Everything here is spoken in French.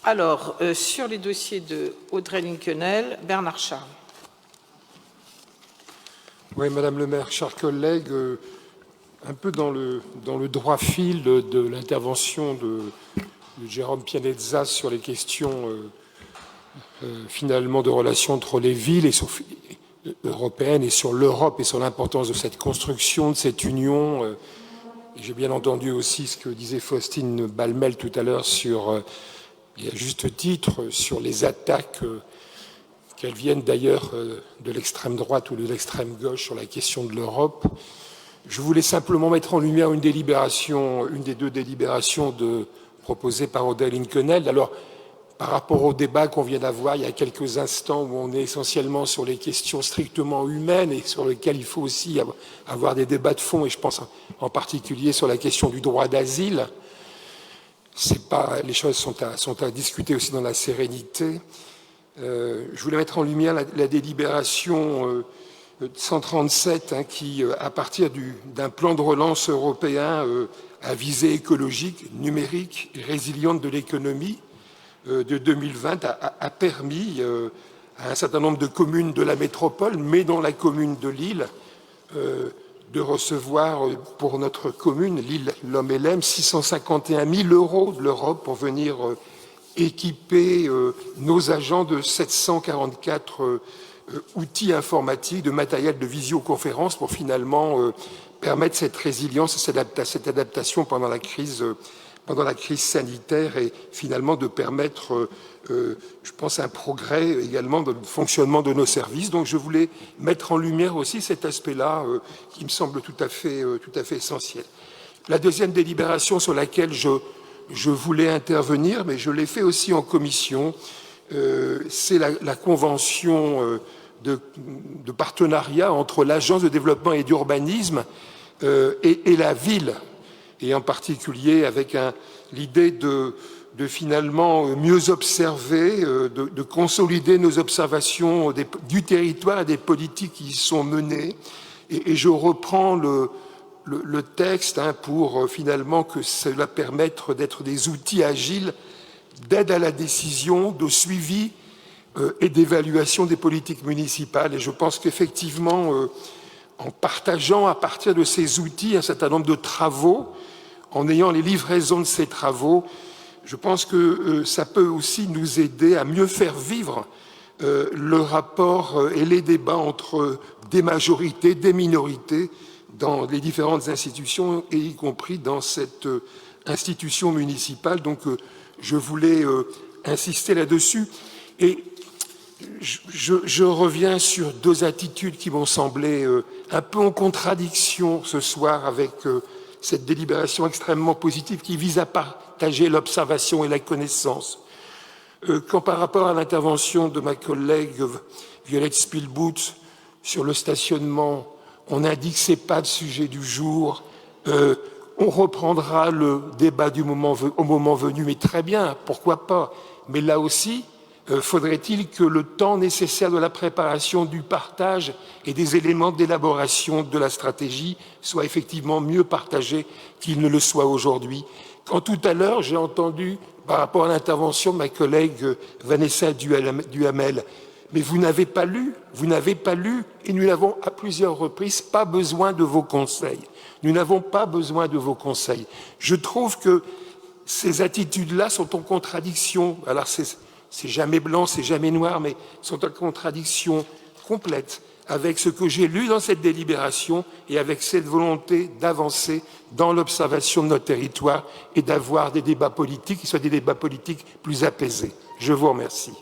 Alors, sur les dossiers de Audrey Linkenheld, Bernard Charles. Oui, Madame le maire, chers collègues, un peu dans le droit fil de l'intervention de Jérôme Pianezza sur les questions finalement de relations entre les villes européennes et sur l'Europe et sur l'importance de cette construction, de cette union. J'ai bien entendu aussi ce que disait Faustine Balmel tout à l'heure sur, et à juste titre, sur les attaques qu'elles viennent d'ailleurs de l'extrême droite ou de l'extrême gauche sur la question de l'Europe. Je voulais simplement mettre en lumière une des deux délibérations proposées par Audrey Linkenheld. Alors, par rapport au débat qu'on vient d'avoir il y a quelques instants, où on est essentiellement sur les questions strictement humaines et sur lesquelles il faut aussi avoir des débats de fond, et je pense en particulier sur la question du droit d'asile, les choses sont à discuter aussi dans la sérénité. Je voulais mettre en lumière la délibération 137 qui, à partir d'un plan de relance européen à visée écologique, numérique et résiliente de l'économie de 2020, a permis à un certain nombre de communes de la métropole, mais dans la commune de Lille, de recevoir pour notre commune, Lille-Lomme-et-Lem, 651 000 € de l'Europe pour venir équiper nos agents de 744 outils informatiques, de matériel de visioconférence pour finalement permettre cette résilience, cette adaptation pendant la crise sanitaire et finalement de permettre, je pense, un progrès également dans le fonctionnement de nos services. Donc je voulais mettre en lumière aussi cet aspect-là qui me semble tout à fait essentiel. La deuxième délibération sur laquelle je voulais intervenir, mais je l'ai fait aussi en commission, c'est la convention de partenariat entre l'Agence de développement et d'urbanisme et la ville, et en particulier avec l'idée de finalement mieux observer, de consolider nos observations du territoire et des politiques qui y sont menées. Et je reprends le texte pour finalement que cela permette d'être des outils agiles d'aide à la décision, de suivi et d'évaluation des politiques municipales. Et je pense qu'effectivement, en partageant à partir de ces outils un certain nombre de travaux, en ayant les livraisons de ces travaux, je pense que ça peut aussi nous aider à mieux faire vivre le rapport et les débats entre des majorités, des minorités dans les différentes institutions, et y compris dans cette institution municipale. Donc je voulais insister là-dessus. Et je reviens sur deux attitudes qui m'ont semblé un peu en contradiction ce soir avec cette délibération extrêmement positive qui vise à partager l'observation et la connaissance. Quand par rapport à l'intervention de ma collègue Violette Spielbout sur le stationnement, on indique que ce n'est pas le sujet du jour, on reprendra le débat au moment venu, mais très bien, pourquoi pas. Mais là aussi, faudrait-il que le temps nécessaire de la préparation, du partage et des éléments d'élaboration de la stratégie soit effectivement mieux partagé qu'il ne le soit aujourd'hui. Quand tout à l'heure, j'ai entendu, par rapport à l'intervention de ma collègue Vanessa Duhamel, mais vous n'avez pas lu, et nous n'avons à plusieurs reprises pas besoin de vos conseils. Nous n'avons pas besoin de vos conseils. Je trouve que ces attitudes-là sont en contradiction. Alors c'est jamais blanc, c'est jamais noir, mais sont en contradiction complète avec ce que j'ai lu dans cette délibération et avec cette volonté d'avancer dans l'observation de notre territoire et d'avoir des débats politiques qui soient des débats politiques plus apaisés. Je vous remercie.